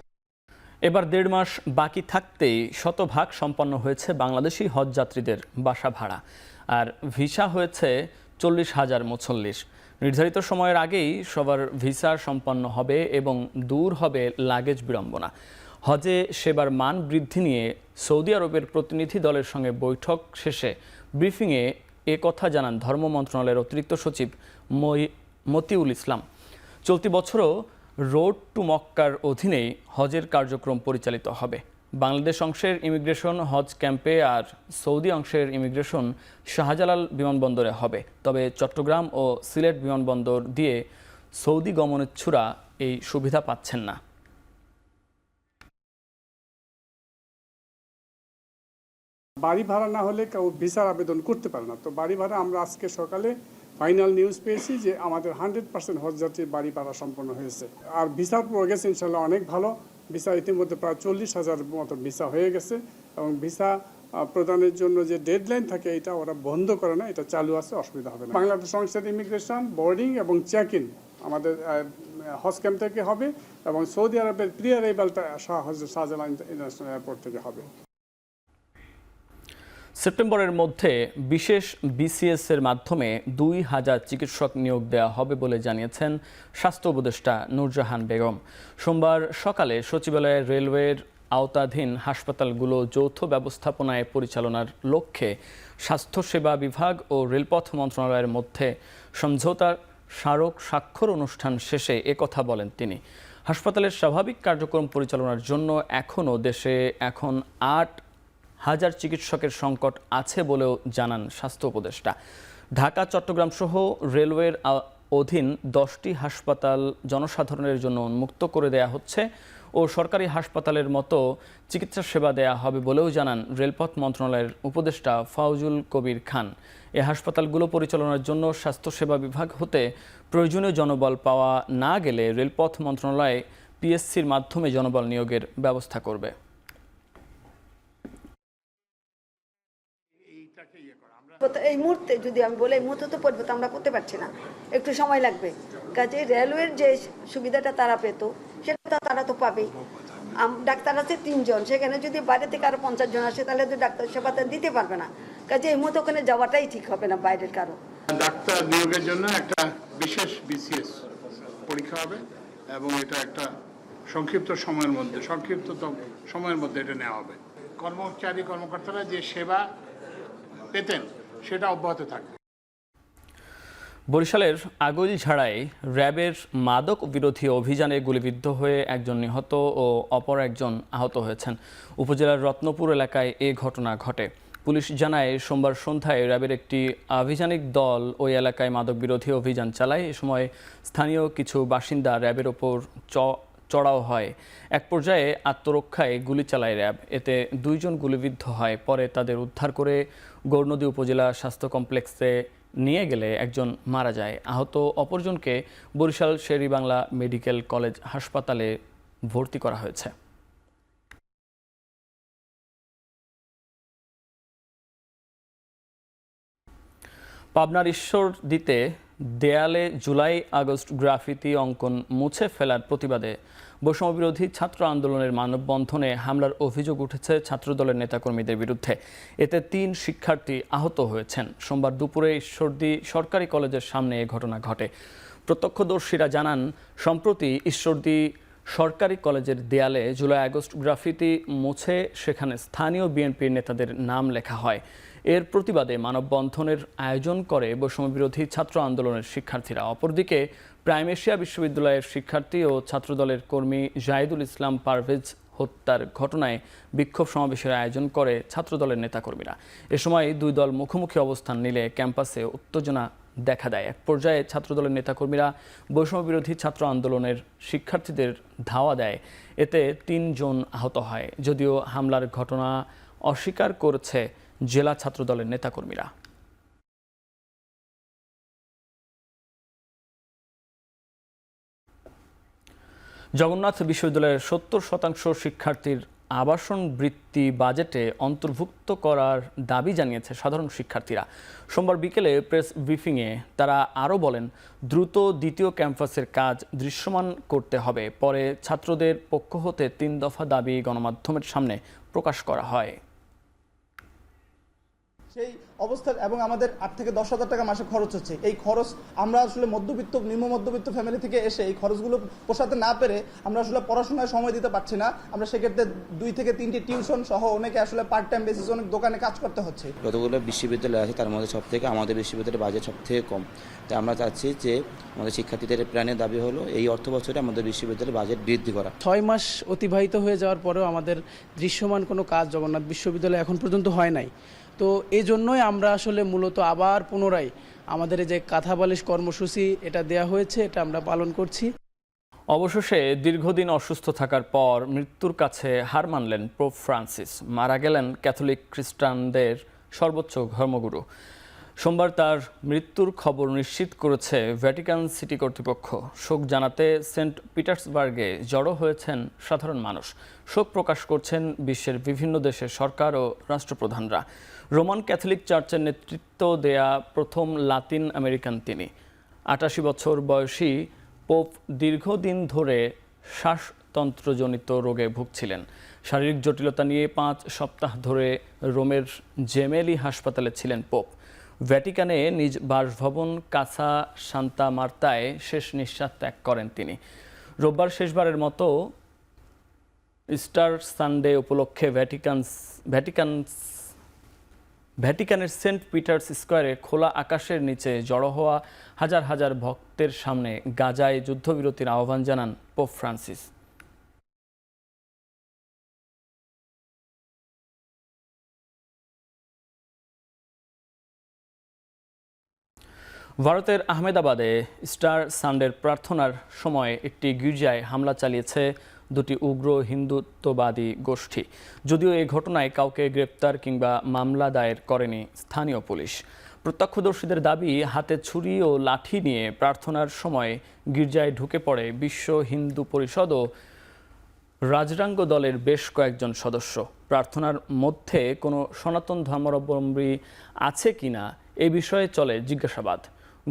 A: এবার 1.5 মাস বাকি থাকতেই শতভাগ সম্পন্ন হয়েছে বাংলাদেশি হজ যাত্রীদের বাসা ভাড়া, আর ভিসা হয়েছে 40,000 মুসল্লির। নির্ধারিত সময়ের আগেই সবার ভিসা সম্পন্ন হবে এবং দূর হবে লাগেজ বিড়ম্বনা। হজে সেবার মান বৃদ্ধি নিয়ে সৌদি আরবের প্রতিনিধি দলের সঙ্গে বৈঠক শেষে ব্রিফিংয়ে এ কথা জানান ধর্ম মন্ত্রণালয়ের অতিরিক্ত সচিব মতিউল ইসলাম। চলতি বছরও রোড টু মক্কার অধীনেই হজের কার্যক্রম পরিচালিত হবে। বাংলাদেশ অংশের ইমিগ্রেশন হজ ক্যাম্পে আর সৌদি অংশের ইমিগ্রেশন শাহজালাল বিমানবন্দরে হবে। তবে চট্টগ্রাম ও সিলেট বিমানবন্দর দিয়ে সৌদি গমনেচ্ছুরা এই সুবিধা পাচ্ছেন না।
U: বাড়ি ভাড়া না হলে কেউ ভিসার আবেদন করতে পারে না। তো বাড়ি ভাড়া আমরা আজকে সকালে ফাইনাল নিউজ পেয়েছি যে আমাদের 100% হজযাত্রীর বাড়ি ভাড়া সম্পন্ন হয়েছে। আর ভিসার প্রোগ্রেস ইনশাল্লাহ অনেক ভালো। ভিসা ইতিমধ্যে প্রায় 40,000 মতো ভিসা হয়ে গেছে এবং ভিসা প্রদানের জন্য যে ডেডলাইন থাকে এটা ওরা বন্ধ করে না, এটা চালু আছে, অসুবিধা হবে না। বাংলাদেশ সংসদ ইমিগ্রেশন বোর্ডিং এবং চেক ইন আমাদের হজ ক্যাম্প থেকে হবে এবং সৌদি আরবের প্রি অ্যারাইভালটা শাহজালাল ইন্টারন্যাশনাল এয়ারপোর্ট থেকে হবে।
A: সেপ্টেম্বরের মধ্যে বিশেষ বিসিএস এর মাধ্যমে 2,000 চিকিৎসক নিয়োগ দেওয়া হবে বলে জানিয়েছেন স্বাস্থ্য উপদেষ্টা নূরজাহান বেগম। সোমবার সকালে সচিবালয়ে রেলওয়ের আওতাধীন হাসপাতালগুলো যৌথ ব্যবস্থাপনায় পরিচালনার লক্ষ্যে স্বাস্থ্যসেবা বিভাগ ও রেলপথ মন্ত্রণালয়ের মধ্যে সমঝোতার স্মারক স্বাক্ষর অনুষ্ঠান শেষে একথা বলেন তিনি। হাসপাতালের স্বাভাবিক কার্যক্রম পরিচালনার জন্য এখনও দেশে 8,000 চিকিৎসকের সংকট আছে বলেও জানান স্বাস্থ্য উপদেষ্টা। ঢাকা, চট্টগ্রাম সহ রেলওয়ের অধীন 10টি হাসপাতাল জনসাধারণের জন্য উন্মুক্ত করে দেয়া হচ্ছে ও সরকারি হাসপাতালের মতো চিকিৎসা সেবা দেয়া হবে বলেও জানান রেলপথ মন্ত্রণালয়ের উপদেষ্টা ফাউজুল কবির খান। এই হাসপাতালগুলো পরিচালনার জন্য স্বাস্থ্যসেবা বিভাগ হতে প্রয়োজনীয় জনবল পাওয়া না গেলে রেলপথ মন্ত্রণালয় পিএসসির মাধ্যমে জনবল নিয়োগের ব্যবস্থা করবে।
B: এই মুহূর্তে যদি আমি বলি, এই মুহূর্তে তো পরিবর্তন আমরা করতে পারছি না, একটু সময় লাগবে। কাজে রেলওয়ের যে সুবিধাটা তারা পেত সেটা তারা তো পাবেই। ডাক্তার আছে 3 জন, সেখানে যদি বাইরে থেকে আরো 50 জন আসে তাহলে তো ডাক্তার সেবাটা দিতে পারবে না। কাজে এই মুহূর্তে ওখানে যাওয়াটাই ঠিক হবে না বাইরের কারো।
V: ডাক্তার নিয়োগের জন্য একটা বিশেষ বিসিএস পরীক্ষা হবে এবং এটা একটা সংক্ষিপ্ত সময়ের মধ্যে এটা নেওয়া হবে। কর্মকর্তারা যে সেবা পেতেন সেটা অব্যাহত থাকবে।
A: বরিশালের আগৈলঝাড়ায় র্যাবের মাদক বিরোধী অভিযানে গুলিবিদ্ধ হয়ে একজন নিহত ও অপর একজন আহত হয়েছেন। উপজেলার রত্নপুর এলাকায় এ ঘটনা ঘটে। পুলিশ জানায় সোমবার সন্ধ্যায় র্যাবের একটি আভিযানিক দল ওই এলাকায় মাদক বিরোধী অভিযান চালায়। এ সময় স্থানীয় কিছু বাসিন্দা র্যাবের ওপর চড়াও হয়। এক পর্যায়ে আত্মরক্ষায় গুলি চালায় র্যাব। এতে 2 জন গুলিবিদ্ধ হয়। পরে তাদের উদ্ধার করে গৌরনদী উপজেলা স্বাস্থ্য কমপ্লেক্সে নিয়ে গেলে একজন মারা যায়। আহত অপরজনকে বরিশাল শের-ই-বাংলা মেডিকেল কলেজ হাসপাতালে ভর্তি করা হয়েছে। পাবনার ঈশ্বরদীতে দেয়ালে জুলাই আগস্ট গ্রাফিতি অঙ্কন মুছে ফেলার প্রতিবাদে বৈষম্যবিরোধী ছাত্র আন্দোলনের মানববন্ধনে হামলার অভিযোগ উঠেছে ছাত্রদলের নেতাকর্মীদের বিরুদ্ধে। এতে 3 শিক্ষার্থী আহত হয়েছেন। সোমবার দুপুরে ঈশ্বরদী সরকারি কলেজের সামনে এ ঘটনা ঘটে। প্রত্যক্ষদর্শীরা জানান, সম্প্রতি ঈশ্বরদী সরকারি কলেজের দেয়ালে জুলাই আগস্ট গ্রাফিতি মুছে সেখানে স্থানীয় বিএনপির নেতাদের নাম লেখা হয়। এর প্রতিবাদে মানববন্ধনের আয়োজন করে বৈষম্যবিরোধী ছাত্র আন্দোলনের শিক্ষার্থীরা। অপরদিকে প্রাইম এশিয়া বিশ্ববিদ্যালয়ের শিক্ষার্থী ও ছাত্রদলের কর্মী জাহিদুল ইসলাম পারভেজ হত্যার ঘটনায় বিক্ষোভ সমাবেশের আয়োজন করে ছাত্রদলের নেতাকর্মীরা। এ সময় 2 দল মুখোমুখি অবস্থান নিলে ক্যাম্পাসে উত্তেজনা দেখা দেয়। এক পর্যায়ে ছাত্রদলের নেতাকর্মীরা বৈষম্যবিরোধী ছাত্র আন্দোলনের শিক্ষার্থীদের ধাওয়া দেয়। এতে 3 জন আহত হয়। যদিও হামলার ঘটনা অস্বীকার করেছে জেলা ছাত্রদলের নেতাকর্মীরা। জগন্নাথ বিশ্ববিদ্যালয়ের 70% শিক্ষার্থীর আবাসন বৃত্তি বাজেটে অন্তর্ভুক্ত করার দাবি জানিয়েছে সাধারণ শিক্ষার্থীরা। সোমবার বিকেলে প্রেস ব্রিফিংয়ে তারা আরও বলেন, দ্রুত দ্বিতীয় ক্যাম্পাসের কাজ দৃশ্যমান করতে হবে। পরে ছাত্রদের পক্ষ হতে 3 দফা দাবি গণমাধ্যমের সামনে প্রকাশ করা হয়।
W: সেই অবস্থা এবং আমাদের 8 থেকে 10 হাজার টাকা মাসে খরচ হচ্ছে। এই খরচ আমরা আসলে নিম্ন মধ্যবিত্ত ফ্যামিলি থেকে এসে এই খরচগুলো পোষাতে না পেরে আমরা আসলে পড়াশোনায় সময় দিতে পারছি না। আমরা সেক্ষেত্রে 2 থেকে 3টি টিউশন সহ অনেকে আসলে পার্ট টাইম বেসিস অনেক দোকানে কাজ করতে হচ্ছে।
X: যতগুলো বিশ্ববিদ্যালয় আছে তার মধ্যে সবথেকে আমাদের বিশ্ববিদ্যালয়ের বাজেট সবথেকে কম। তাই আমরা চাচ্ছি যে আমাদের শিক্ষার্থীদের প্রাণের দাবি হলো এই অর্থ বছরে আমাদের বিশ্ববিদ্যালয়ের বাজেট বৃদ্ধি করা।
Y: 6 মাস অতিবাহিত হয়ে যাওয়ার পরেও আমাদের দৃশ্যমান কোনো কাজ জগন্নাথ বিশ্ববিদ্যালয়ে এখন পর্যন্ত হয় নাই। তো এই জন্যই আমরা আসলে মূলত আবার পুনরায় আমাদের যে কাঁথা বালিশ কর্মসূচি এটা দেয়া হয়েছে, এটা আমরা পালন করছি।
A: অবশেষে দীর্ঘদিন অসুস্থ থাকার পর মৃত্যুর কাছে হার মানলেন পোপ ফ্রান্সিস। মারা গেলেন ক্যাথলিক খ্রিস্টানদের সর্বোচ্চ ধর্মগুরু। সোমবার তার মৃত্যুর খবর নিশ্চিত করেছে ভ্যাটিকান সিটি কর্তৃপক্ষ। শোক জানাতে সেন্ট পিটার্সবার্গে জড়ো হয়েছেন সাধারণ মানুষ। শোক প্রকাশ করছেন বিশ্বের বিভিন্ন দেশের সরকার ও রাষ্ট্রপ্রধানরা। রোমান ক্যাথলিক চার্চের নেতৃত্ব দেয়া প্রথম লাতিন আমেরিকান তিনি। 88 বছর বয়সী পোপ দীর্ঘদিন ধরে শ্বাসতন্ত্রজনিত রোগে ভুগছিলেন। শারীরিক জটিলতা নিয়ে 5 সপ্তাহ ধরে রোমের জেমেলি হাসপাতালে ছিলেন পোপ। ভ্যাটিকানে নিজ বাসভবন কাসা সান্তা মার্তায় শেষ নিঃশ্বাস ত্যাগ করেন তিনি। রোববার শেষবারের মতো ইস্টার সানডে উপলক্ষে ভ্যাটিকানের সেন্ট পিটার্স স্কোয়ারে খোলা আকাশের নিচে জড়ো হওয়া হাজার হাজার ভক্তের সামনে গাজায় যুদ্ধবিরতির আহ্বান জানান পোপ ফ্রান্সিস। ভারতের আহমেদাবাদে স্টার সানডের প্রার্থনার সময় একটি গির্জায় হামলা চালিয়েছে দুটি উগ্র হিন্দুত্ববাদী গোষ্ঠী। যদিও এই ঘটনায় কাউকে গ্রেপ্তার কিংবা মামলা দায়ের করেনি স্থানীয় পুলিশ। প্রত্যক্ষদর্শীদের দাবি, হাতে ছুরি ও লাঠি নিয়ে প্রার্থনার সময় গির্জায় ঢুকে পড়ে বিশ্ব হিন্দু পরিষদ ও রাজরাঙ্গ দলের বেশ কয়েকজন সদস্য। প্রার্থনার মধ্যে কোনো সনাতন ধর্মাবলম্বী আছে কিনা এই বিষয়ে চলে জিজ্ঞাসাবাদ।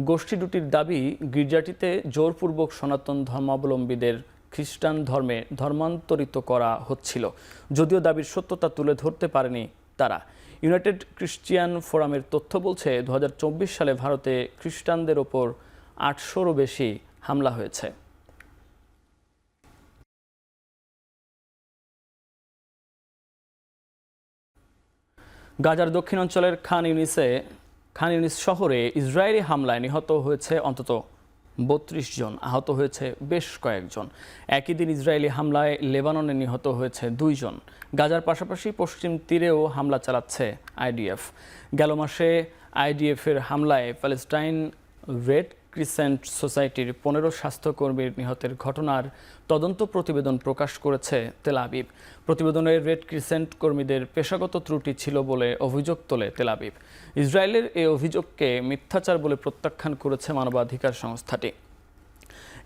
A: গোষ্ঠী দুটির দাবি, গির্জাটিতে জোরপূর্বক সনাতন ধর্মাবলম্বীদের খ্রিস্টান ধর্মে ধর্মান্তরিত করা হচ্ছিল। যদিও দাবির সত্যতা তুলে ধরতে পারেনি তারা। ইউনাইটেড ক্রিশ্চিয়ান ফোরামের তথ্য বলছে 2024 সালে ভারতে খ্রিস্টানদের ওপর 800-রও বেশি হামলা হয়েছে। গাজার দক্ষিণাঞ্চলের খান ইউনিস শহরে ইসরায়েলি হামলায় নিহত হয়েছে অন্তত 32 জন, আহত হয়েছে বেশ কয়েকজন। একই দিন ইসরায়েলি হামলায় লেবাননে নিহত হয়েছে 2 জন। গাজার পাশাপাশি পশ্চিম তীরেও হামলা চালাচ্ছে আইডিএফ। গেল মাসে আইডিএফের হামলায় প্যালেস্টাইন রেড ক্রিসেন্ট সোসাইটির 15 স্বাস্থ্যকর্মীর নিহতের ঘটনার তদন্ত প্রতিবেদন প্রকাশ করেছে তেল আবিব। প্রতিবেদনে রেড ক্রিসেন্ট কর্মীদের পেশাগত ত্রুটি ছিল বলে অভিযোগ তোলে তেল আবিব। ইসরায়েলের এই অভিযোগকে মিথ্যাচার বলে প্রত্যাখ্যান করেছে মানবাধিকার সংস্থাটি।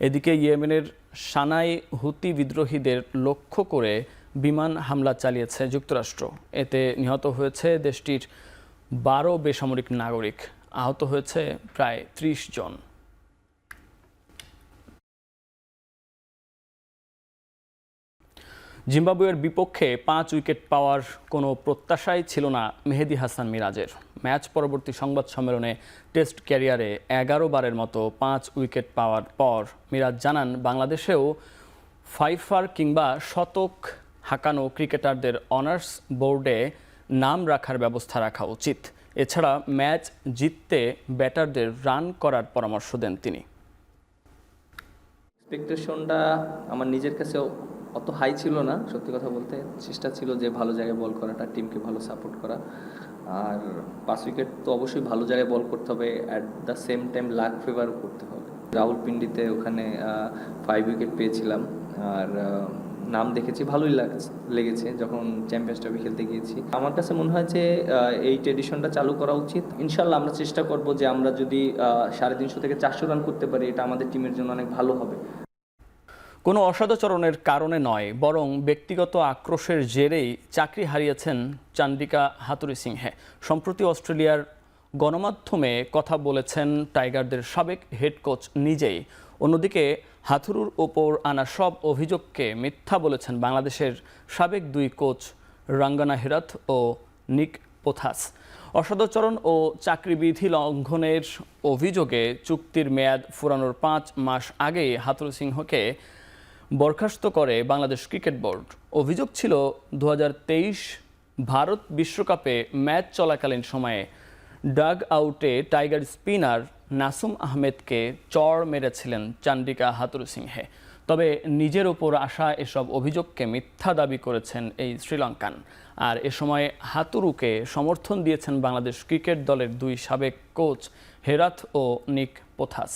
A: এদিকে ইয়েমেনের সানাই হুতি বিদ্রোহীদের লক্ষ্য করে বিমান হামলা চালিয়েছে যুক্তরাষ্ট্র। এতে নিহত হয়েছে দেশটির 12 বেসামরিক নাগরিক, আহত হয়েছে প্রায় 30 জন। জিম্বাবুয়ের বিপক্ষে 5 উইকেট পাওয়ার কোনো প্রত্যাশাই ছিল না মেহেদী হাসান মিরাজের। ম্যাচ পরবর্তী সংবাদ সম্মেলনে টেস্ট ক্যারিয়ারে 11 বারের মতো 5 উইকেট পাওয়ার পর মিরাজ জানান, বাংলাদেশেও ফাইফার কিংবা শতক হাঁকানো ক্রিকেটারদের অনার্স বোর্ডে নাম রাখার ব্যবস্থা রাখা উচিত। এছাড়া ম্যাচ জিততে ব্যাটারদের রান করার পরামর্শ দেন তিনি।
D: এক্সপেকটেশনটা আমার নিজের কাছেও অত হাই ছিল না, সত্যি কথা বলতে। চেষ্টা ছিল যে ভালো জায়গায় বল করাটা, টিমকে ভালো সাপোর্ট করা। আর 5 উইকেট তো অবশ্যই ভালো জায়গায় বল করতে হবে, at the same time luck ফেভারও করতে হবে। রাউলপিন্ডিতে ওখানে 5 উইকেট পেয়েছিলাম, আর নাম দেখেছি, ভালোই লেগেছে যখন চ্যাম্পিয়ন্স ট্রফি খেলতে গিয়েছি। আমার কাছে মনে হয় যে এই ট্রেডিশনটা চালু করা উচিত। ইনশাল্লাহ আমরা চেষ্টা করব যে আমরা যদি 350 থেকে 400 রান করতে পারি, এটা আমাদের টিমের জন্য অনেক ভালো হবে।
A: কোনো অসদাচরণের কারণে নয়, বরং ব্যক্তিগত আক্রোশের জেরেই চাকরি হারিয়েছেন চান্ডিকা হাথুরুসিংহে। সম্প্রতি অস্ট্রেলিয়ার গণমাধ্যমে কথা বলেছেন টাইগারদের সাবেক হেড কোচ নিজেই। অন্যদিকে হাথুরুর ওপর আনা সব অভিযোগকে মিথ্যা বলেছেন বাংলাদেশের সাবেক 2 কোচ রাঙ্গানা হেরাথ ও নিক পোথাস। অসদাচরণ ও চাকরিবিধি লঙ্ঘনের অভিযোগে চুক্তির মেয়াদ ফুরানোর 5 মাস আগেই হাথুরুসিংহকে বরখাস্ত করে বাংলাদেশ ক্রিকেট বোর্ড। অভিযোগ ছিল 2023 ভারত বিশ্বকাপে ম্যাচ চলাকালীন সময়ে ডাগ আউটে টাইগার স্পিনার নাসুম আহমেদকে চড় মেরেছিলেন চান্ডিকা হাথুরুসিংহে। তবে নিজের ওপর আসা এসব অভিযোগকে মিথ্যা দাবি করেছেন এই শ্রীলঙ্কান। আর এ সময় হাতুরুকে সমর্থন দিয়েছেন বাংলাদেশ ক্রিকেট দলের 2 সাবেক কোচ হেরাথ ও নিক পোথাস।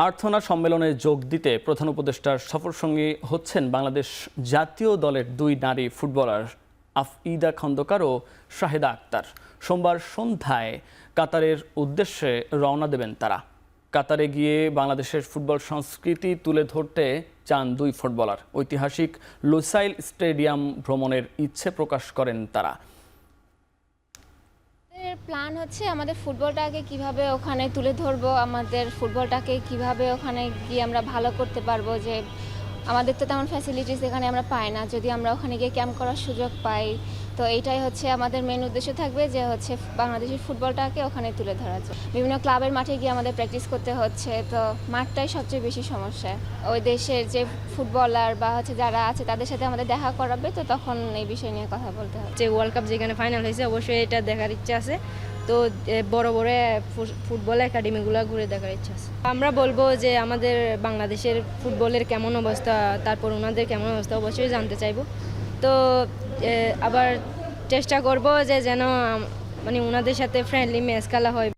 A: আর্থনা সম্মেলনে যোগ দিতে প্রধান উপদেষ্টার সফরসঙ্গী হচ্ছেন বাংলাদেশ জাতীয় দলের 2 নারী ফুটবলার আফইদা খন্দকার ও শাহেদা আক্তার। সোমবার সন্ধ্যায় কাতারের উদ্দেশ্যে রওনা দেবেন তারা। কাতারে গিয়ে বাংলাদেশের ফুটবল সংস্কৃতি তুলে ধরতে চান 2 ফুটবলার। ঐতিহাসিক লুসাইল স্টেডিয়াম ভ্রমণের ইচ্ছে প্রকাশ করেন তারা।
E: প্ল্যান হচ্ছে আমাদের ফুটবলটাকে কিভাবে ওখানে তুলে ধরবো, আমাদের ফুটবলটাকে কিভাবে ওখানে গিয়ে আমরা ভালো করতে পারবো। যে আমাদের তো তেমন ফ্যাসিলিটিস এখানে আমরা পাই না, যদি আমরা ওখানে গিয়ে ক্যাম্প করার সুযোগ পাই, তো এইটাই হচ্ছে আমাদের মেন উদ্দেশ্য থাকবে, যে হচ্ছে বাংলাদেশের ফুটবলটাকে ওখানে তুলে ধরা যায়। বিভিন্ন ক্লাবের মাঠে গিয়ে আমাদের প্র্যাকটিস করতে হচ্ছে, তো মাঠটাই সবচেয়ে বেশি সমস্যা। ওই দেশের যে ফুটবলার বা হচ্ছে যারা আছে তাদের সাথে আমাদের দেখা করাবে, তো তখন এই বিষয় নিয়ে কথা বলতে হবে।
F: যে ওয়ার্ল্ড কাপ যেখানে ফাইনাল হয়েছে, অবশ্যই এটা দেখার ইচ্ছা আছে। তো বড় বড় ফুটবল একাডেমিগুলো ঘুরে দেখার ইচ্ছা আছে। আমরা বলবো যে আমাদের বাংলাদেশের ফুটবলের কেমন অবস্থা, তারপর ওনাদের কেমন অবস্থা অবশ্যই জানতে চাইবো। তো আবার চেষ্টা করব যে যেন মানে ওনাদের সাথে ফ্রেন্ডলি ম্যাচ খেলা হয়।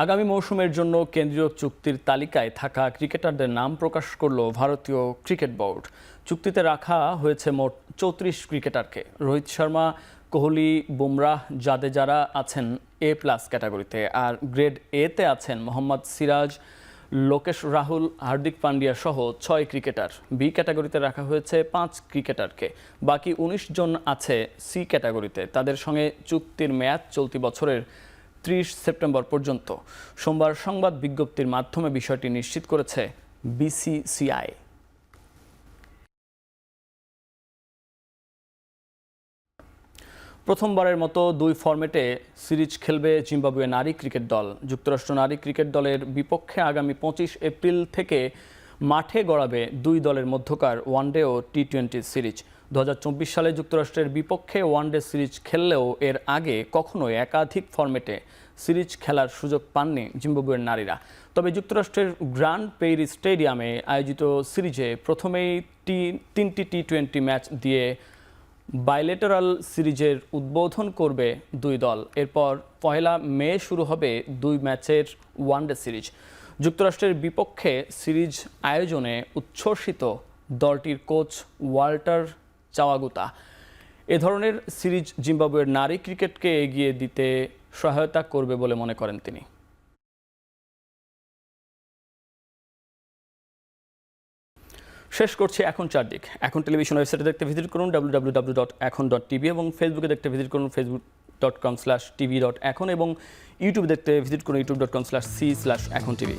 A: আগামী মৌসুমের জন্য কেন্দ্রীয় চুক্তির তালিকায় থাকা ক্রিকেটারদের নাম প্রকাশ করল ভারতীয় ক্রিকেট বোর্ড। চুক্তিতে রাখা হয়েছে মোট 34 ক্রিকেটারকে। রোহিত শর্মা, কোহলি, বুমরাহ, জাদেজারা আছেন A+ ক্যাটাগরিতে, আর গ্রেড A-তে আছেন মোহাম্মদ সিরাজ, লোকেশ রাহুল, হার্দিক পান্ডিয়া সহ 6 ক্রিকেটার। B ক্যাটাগরিতে রাখা হয়েছে 5 ক্রিকেটারকে। বাকি 19 জন আছে C ক্যাটাগরিতে। তাদের সঙ্গে চুক্তির মেয়াদ চলতি বছরের 30 সেপ্টেম্বর পর্যন্ত। সোমবার সংবাদ বিজ্ঞপ্তির মাধ্যমে বিষয়টি নিশ্চিত করেছে BCCI। প্রথমবারের মতো 2 ফরম্যাটে সিরিজ খেলবে জিম্বাবুয়ে নারী ক্রিকেট দল। যুক্তরাষ্ট্র নারী ক্রিকেট দলের বিপক্ষে আগামী 25 এপ্রিল থেকে মাঠে গড়াবে 2 দলের মধ্যকার ওয়ানডে ও টি-20 সিরিজ। 2024 সালে যুক্তরাষ্ট্রের বিপক্ষে ওয়ানডে সিরিজ খেললেও এর আগে কখনোই একাধিক ফরম্যাটে সিরিজ খেলার সুযোগ পাননি জিম্বাবুয়ের নারীরা। তবে যুক্তরাষ্ট্রের গ্র্যান্ড পেইরি স্টেডিয়ামে আয়োজিত সিরিজে প্রথমেই 3টি টি-20 ম্যাচ দিয়ে বাইলেটারাল সিরিজের উদ্বোধন করবে 2 দল। এরপর 1 মে শুরু হবে 2 ম্যাচের ওয়ানডে সিরিজ। যুক্তরাষ্ট্রের বিপক্ষে সিরিজ আয়োজনে উচ্ছ্বসিত দলটির কোচ ওয়াল্টার চাওয়াগুতা। এ ধরনের সিরিজ জিম্বাবুয়ের নারী ক্রিকেটকে এগিয়ে দিতে সহায়তা করবে বলে মনে করেন তিনি। শেষ করছি এখন চারদিক। এখন টেলিভিশন ওয়েবসাইটে দেখতে ভিজিট করুন www.ekhon.tv এবং ফেসবুকে দেখতে ভিজিট করুন facebook.com/tv.ekhon এবং ইউটিউবে দেখতে ভিজিট করুন youtube.com/c/ekhon tv।